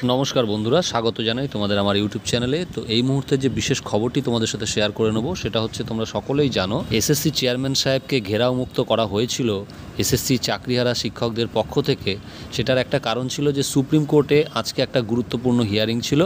নমস্কার বন্ধুরা, স্বাগত জানাই তোমাদের আমার ইউটিউব চ্যানেলে। তো এই মুহূর্তে যে বিশেষ খবরটি তোমাদের সাথে শেয়ার করে নেব সেটা হচ্ছে, তোমরা সকলেই জানো এসএসসি চেয়ারম্যান সাহেবকে ঘেরাও মুক্ত করা হয়েছিল এসএসসি চাকরিহারা শিক্ষকদের পক্ষ থেকে। সেটার একটা কারণ ছিল যে সুপ্রিম কোর্টে আজকে একটা গুরুত্বপূর্ণ হিয়ারিং ছিল,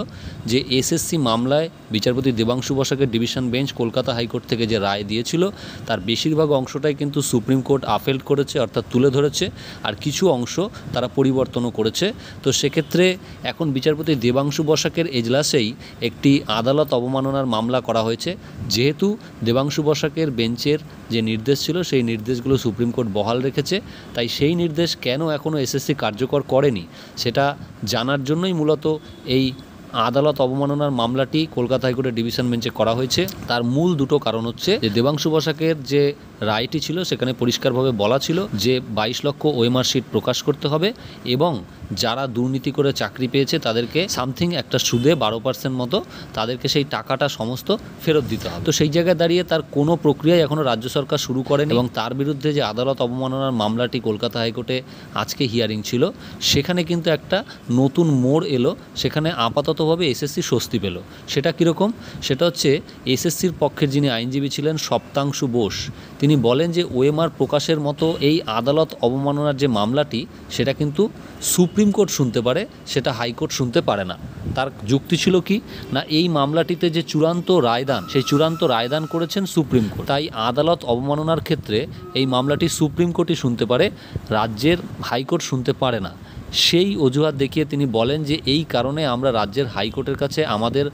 যে এসএসসি মামলায় বিচারপতি দেবাংশু বসাকের ডিভিশন বেঞ্চ কলকাতা হাইকোর্ট থেকে যে রায় দিয়েছিল তার বেশিরভাগ অংশটাই কিন্তু সুপ্রিম কোর্ট আফেল্ড করেছে, অর্থাৎ তুলে ধরেছে, আর কিছু অংশ তারা পরিবর্তনও করেছে। তো সেক্ষেত্রে এখন বিচারপতি দেবাংশু বসাকের এজলাসেই একটি আদালত অবমাননার মামলা করা হয়েছে। যেহেতু দেবাংশু বসাকের বেঞ্চের যে নির্দেশ ছিল সেই নির্দেশগুলো সুপ্রিম কোর্ট বহাল রেখেছে, তাই সেই নির্দেশ কেন এখনও এসএসসি কার্যকর করেনি সেটা জানার জন্যই মূলত এই আদালত অবমাননার মামলাটি কলকাতা হাইকোর্টের ডিভিশন বেঞ্চে করা হয়েছে। তার মূল দুটো কারণ হচ্ছে যে দেবাংশু বসাকের যে রায়টি ছিল সেখানে পরিষ্কারভাবে বলা ছিল যে 22 লক্ষ ওএমআর শিট প্রকাশ করতে হবে এবং যারা দুর্নীতি করে চাকরি পেয়েছে তাদেরকে সামথিং একটা সুদে 12% মতো তাদেরকে সেই টাকাটা সমস্ত ফেরত দিতে হবে। তো সেই জায়গায় দাঁড়িয়ে তার কোনো প্রক্রিয়াই এখনও রাজ্য সরকার শুরু করেনি এবং তার বিরুদ্ধে যে আদালত অবমাননার মামলাটি কলকাতা হাইকোর্টে আজকে হিয়ারিং ছিল সেখানে কিন্তু একটা নতুন মোড় এলো। সেখানে আপাততভাবে এসএসসি স্বস্তি পেল। সেটা কীরকম? সেটা হচ্ছে এসএসসির পক্ষের যিনি আইনজীবী ছিলেন সপ্তাংশু বোস, তিনি বলেন যে ওএমআর প্রকাশের মতো এই আদালত অবমাননার যে মামলাটি সেটা কিন্তু সুপ্রিম কোর্ট শুনতে পারে, সেটা হাইকোর্ট শুনতে পারে না। তার যুক্তি ছিল কি না, এই মামলাটিতে যে চূড়ান্ত রায়দান সেই চূড়ান্ত রায়দান করেছেন সুপ্রিম কোর্ট, তাই আদালত অবমাননার ক্ষেত্রে এই মামলাটি সুপ্রিম কোর্টই শুনতে পারে, রাজ্যের হাইকোর্ট শুনতে পারে না। সেই অজুহাত দেখিয়ে তিনি বলেন যে এই কারণে আমরা রাজ্যের হাইকোর্টের কাছে আমাদের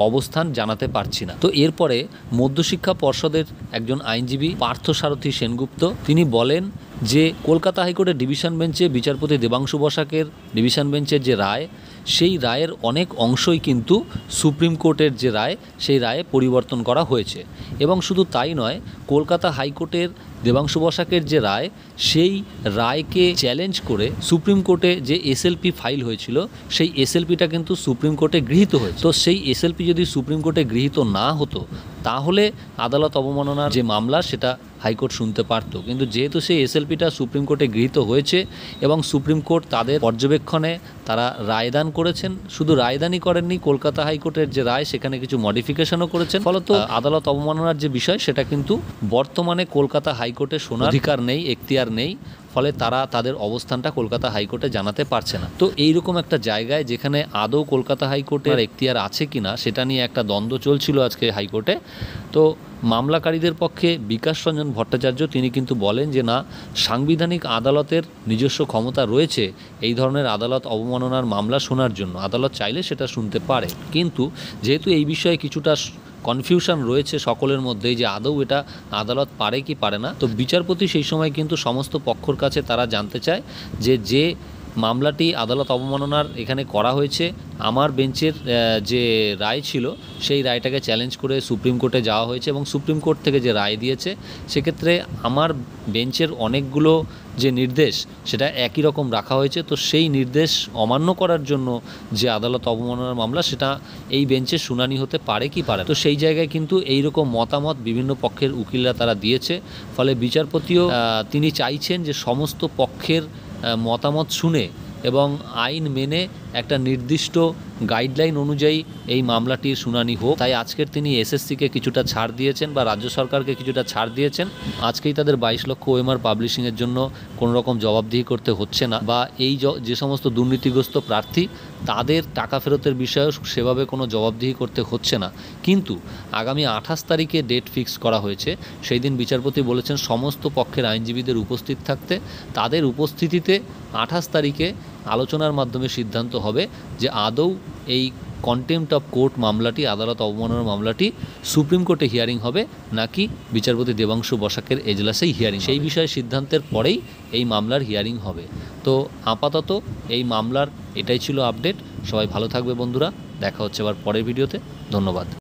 অবস্থান জানাতে পারছি না। তো এরপরে মধ্যশিক্ষা পর্ষদের একজন আইনজীবী পার্থসারথী সেনগুপ্ত তিনি বলেন যে কলকাতা হাইকোর্টের ডিভিশন বেঞ্চে বিচারপতি দেবাংশু বসাকের ডিভিশন বেঞ্চের যে রায় সেই রায়ের অনেক অংশই কিন্তু সুপ্রিম কোর্টের যে রায় সেই রায়ে পরিবর্তন করা হয়েছে। এবং শুধু তাই নয়, কলকাতা হাইকোর্টের দেবাংশু বসাকের যে রায় সেই রায়কে চ্যালেঞ্জ করে সুপ্রিম কোর্টে যে এসএলপি ফাইল হয়েছিল সেই এসএলপিটা কিন্তু সুপ্রিম কোর্টে গৃহীত হয়েছে। তো সেই এসএলপি যদি সুপ্রিম কোর্টে গৃহীত না হতো তাহলে আদালত অবমাননার যে মামলা সেটা হাইকোর্ট শুনতে পারত। কিন্তু যেহেতু সেই এসএলপিটা সুপ্রিম কোর্টে গৃহীত হয়েছে এবং সুপ্রিম কোর্ট তাদের পর্যবেক্ষণে তারা রায়দান করেছেন, শুধু রায়দানই করেননি, কলকাতা হাইকোর্টের যে রায় সেখানে কিছু মডিফিকেশনও করেছেন, ফলত আদালত অবমাননার যে বিষয় সেটা কিন্তু বর্তমানে কলকাতা হাইকোর্টে শোনার অধিকার নেই, এখতিয়ার নেই, ফলে তারা তাদের অবস্থানটা কলকাতা হাইকোর্টে জানাতে পারছে না। তো এইরকম একটা জায়গায় যেখানে আদৌ কলকাতা হাইকোর্টের এখতিয়ার আছে কিনা সেটা নিয়ে একটা দ্বন্দ্ব চলছিল আজকে হাইকোর্টে। তো মামলাকারীদের পক্ষে বিকাশ রঞ্জন ভট্টাচার্য তিনি কিন্তু বলেন যে না, সাংবিধানিক আদালতের নিজস্ব ক্ষমতা রয়েছে এই ধরনের আদালত অবমাননার মামলা শোনার জন্য, আদালত চাইলে সেটা শুনতে পারে। কিন্তু যেহেতু এই বিষয়ে কিছুটা কনফিউশন রয়েছে সকলের মধ্যেই যে আদৌ এটা আদালত পারে কি পারে না, তো বিচারপতি সেই সময় কিন্তু সমস্ত পক্ষর কাছে তারা জানতে চায় যে মামলাটি আদালত অবমাননার এখানে করা হয়েছে, আমার বেঞ্চের যে রায় ছিল সেই রায়টাকে চ্যালেঞ্জ করে সুপ্রিম কোর্টে যাওয়া হয়েছে এবং সুপ্রিম কোর্ট থেকে যে রায় দিয়েছে সেক্ষেত্রে আমার বেঞ্চের অনেকগুলো যে নির্দেশ সেটা একই রকম রাখা হয়েছে। তো সেই নির্দেশ অমান্য করার জন্য যে আদালত অবমাননার মামলা সেটা এই বেঞ্চে শুনানি হতে পারে কি পারে। তো সেই জায়গায় কিন্তু এই রকম মতামত বিভিন্ন পক্ষের উকিলরা তারা দিয়েছে, ফলে বিচারপতিও তিনি চাইছেন যে সমস্ত পক্ষের মতামত শুনে এবং আইন মেনে একটা নির্দিষ্ট গাইডলাইন অনুযায়ী এই মামলাটির শুনানি হোক। তাই আজকের তিনি এসএসসিকে কিছুটা ছাড় দিয়েছেন বা রাজ্য সরকারকে কিছুটা ছাড় দিয়েছেন। আজকেই তাদের 22 লক্ষ ওএমআর পাবলিশিংয়ের জন্য কোনো রকম জবাবদিহি করতে হচ্ছে না, বা এই যে সমস্ত দুর্নীতিগ্রস্ত প্রার্থী তাদের টাকা ফেরতের বিষয়েও সেভাবে কোনো জবাবদিহি করতে হচ্ছে না। কিন্তু আগামী 28 তারিখে ডেট ফিক্স করা হয়েছে, সেই দিন বিচারপতি বলেছেন সমস্ত পক্ষের আইনজীবীদের উপস্থিত থাকতে। তাদের উপস্থিতিতে 28 তারিখে আলোচনার মাধ্যমে সিদ্ধান্ত হবে যে আদৌ এই কন্টেম্পট অফ কোর্ট মামলাটি, আদালত অবমাননার মামলাটি সুপ্রিম কোর্টে হিয়ারিং হবে নাকি বিচারপতি দেবাংশু বসাকের এজলাসেই হিয়ারিং, সেই বিষয়ে সিদ্ধান্তের পরেই এই মামলার হিয়ারিং হবে। তো আপাতত এই মামলার এটাই ছিল আপডেট। সবাই ভালো থাকবে বন্ধুরা, দেখা হচ্ছে আবার পরের ভিডিওতে। ধন্যবাদ।